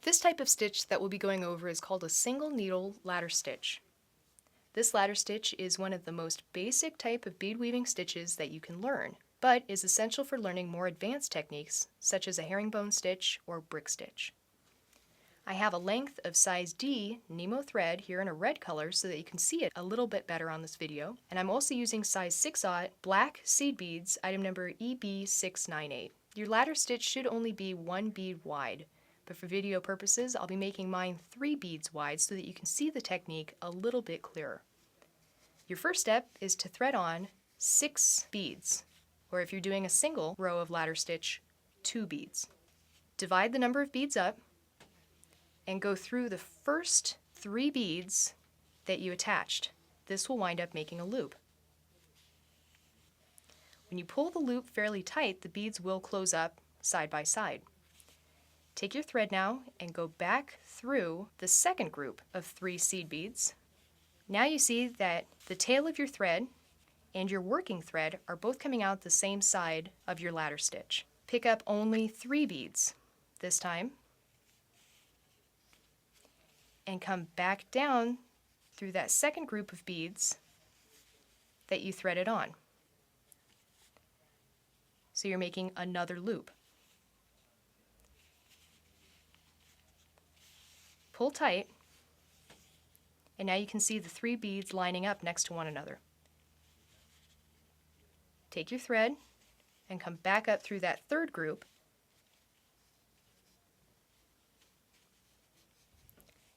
This type of stitch that we'll be going over is called a single needle ladder stitch. This ladder stitch is one of the most basic type of bead weaving stitches that you can learn, but is essential for learning more advanced techniques such as a herringbone stitch or brick stitch. I have a length of size D Nemo thread here in a red color so that you can see it a little bit better on this video, and I'm also using size 6/0 black seed beads, item number EB698. Your ladder stitch should only be 1 bead wide, but for video purposes I'll be making mine 3 beads wide so that you can see the technique a little bit clearer. Your first step is to thread on 6 beads, or if you're doing a single row of ladder stitch, 2 beads. Divide the number of beads up and go through the first 3 beads that you attached. This will wind up making a loop. When you pull the loop fairly tight, the beads will close up side by side. Take your thread now and go back through the second group of 3 seed beads. Now you see that the tail of your thread and your working thread are both coming out the same side of your ladder stitch. Pick up only 3 beads this time and come back down through that second group of beads that you threaded on. So you're making another loop. Pull tight, and now you can see the 3 beads lining up next to one another. Take your thread and come back up through that third group.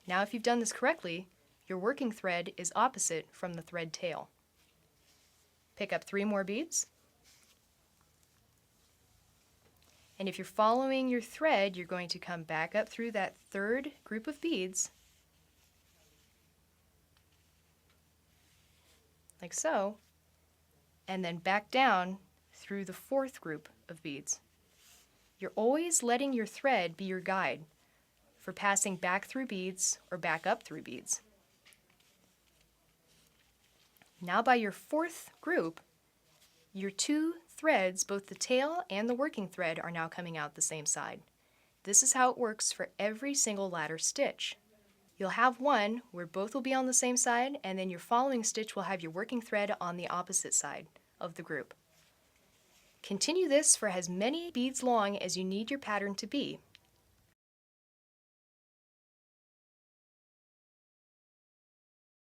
Now if you've done this correctly, your working thread is opposite from the thread tail. Pick up 3 more beads. And if you're following your thread, you're going to come back up through that third group of beads, like so, and then back down through the fourth group of beads. You're always letting your thread be your guide for passing back through beads or back up through beads. Now by your fourth group, your 2 threads, both the tail and the working thread, are now coming out the same side. This is how it works for every single ladder stitch. You'll have one where both will be on the same side, and then your following stitch will have your working thread on the opposite side of the group. Continue this for as many beads long as you need your pattern to be.